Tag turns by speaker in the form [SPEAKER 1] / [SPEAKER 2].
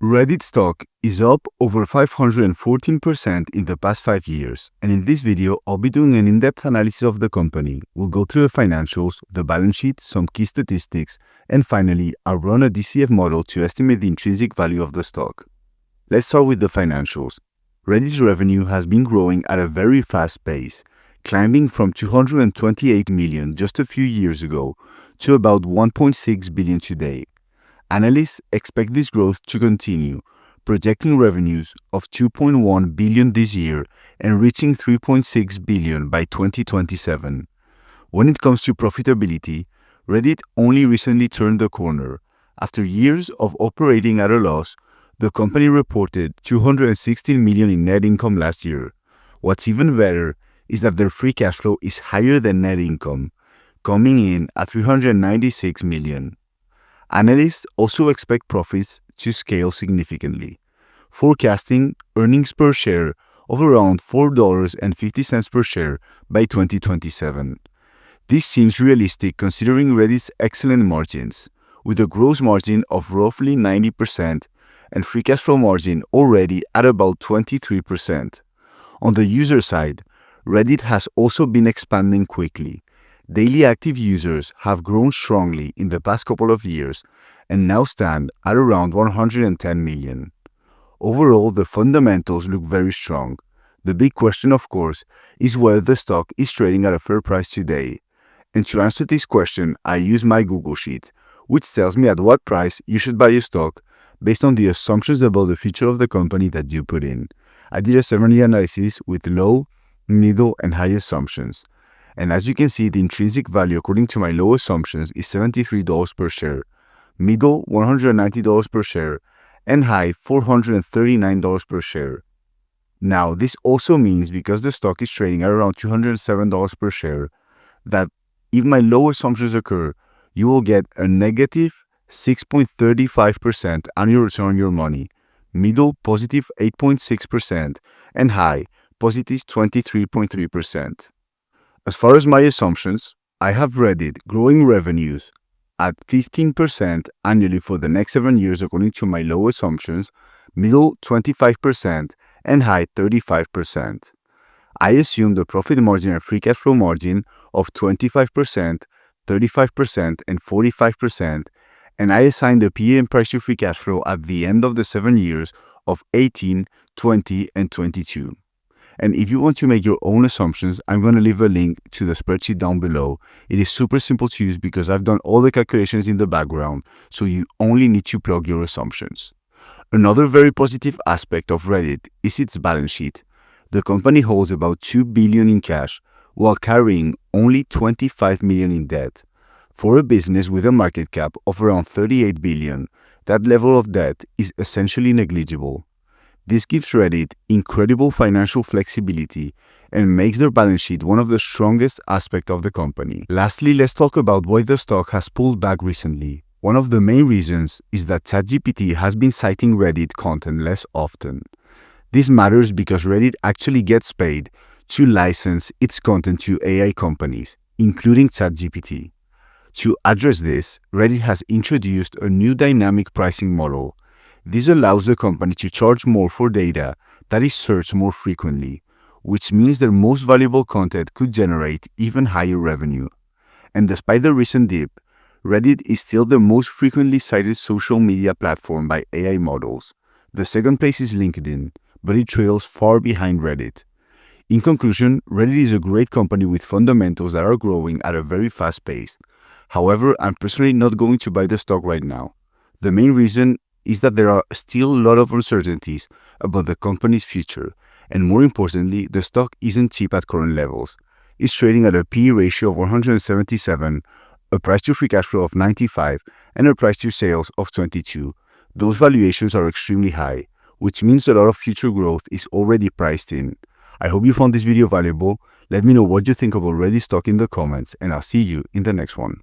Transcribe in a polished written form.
[SPEAKER 1] Reddit stock is up over 514% in the past 5 years, and in this video, I'll be doing an in-depth analysis of the company. We'll go through the financials, the balance sheet, some key statistics, and finally, I'll run a DCF model to estimate the intrinsic value of the stock. Let's start with the financials. Reddit's revenue has been growing at a very fast pace, climbing from $228 million just a few years ago to about $1.6 billion today. Analysts expect this growth to continue, projecting revenues of $2.1 billion this year and reaching $3.6 billion by 2027. When it comes to profitability, Reddit only recently turned the corner. After years of operating at a loss, the company reported $216 million in net income last year. What's even better is that their free cash flow is higher than net income, coming in at $396 million. Analysts also expect profits to scale significantly, forecasting earnings per share of around $4.50 per share by 2027. This seems realistic considering Reddit's excellent margins, with a gross margin of roughly 90% and free cash flow margin already at about 23%. On the user side, Reddit has also been expanding quickly. Daily active users have grown strongly in the past couple of years and now stand at around 110 million. Overall, the fundamentals look very strong. The big question, of course, is whether the stock is trading at a fair price today. And to answer this question, I use my Google Sheet, which tells me at what price you should buy a stock based on the assumptions about the future of the company that you put in. I did a summary analysis with low, middle, and high assumptions. And as you can see, the intrinsic value according to my low assumptions is $73 per share, middle $190 per share, and high $439 per share. Now, this also means because the stock is trading at around $207 per share, that if my low assumptions occur, you will get a negative 6.35% annual return on your money, middle positive 8.6%, and high positive 23.3%. As far as my assumptions, I have Reddit growing revenues at 15% annually for the next 7 years according to my low assumptions, middle 25%, and high 35%. I assume the profit margin and free cash flow margin of 25%, 35%, and 45%, and I assign the PE and price to free cash flow at the end of the 7 years of 18, 20, and 22. And if you want to make your own assumptions, I'm going to leave a link to the spreadsheet down below. It is super simple to use because I've done all the calculations in the background, so you only need to plug your assumptions. Another very positive aspect of Reddit is its balance sheet. The company holds about $2 billion in cash while carrying only $25 million in debt. For a business with a market cap of around $38 billion, that level of debt is essentially negligible. This gives Reddit incredible financial flexibility and makes their balance sheet one of the strongest aspects of the company. Lastly, let's talk about why the stock has pulled back recently. One of the main reasons is that ChatGPT has been citing Reddit content less often. This matters because Reddit actually gets paid to license its content to AI companies, including ChatGPT. To address this, Reddit has introduced a new dynamic pricing model. This allows the company to charge more for data that is searched more frequently, which means their most valuable content could generate even higher revenue. And despite the recent dip, Reddit is still the most frequently cited social media platform by AI models. The second place is LinkedIn, but it trails far behind Reddit. In conclusion, Reddit is a great company with fundamentals that are growing at a very fast pace. However, I'm personally not going to buy the stock right now. The main reason is that there are still a lot of uncertainties about the company's future, and more importantly, the stock isn't cheap at current levels. It's trading at a PE ratio of 177, a price to free cash flow of 95, and a price to sales of 22. Those valuations are extremely high, which means a lot of future growth is already priced in. I hope you found this video valuable. Let me know what you think about Reddit stock in the comments, and I'll see you in the next one.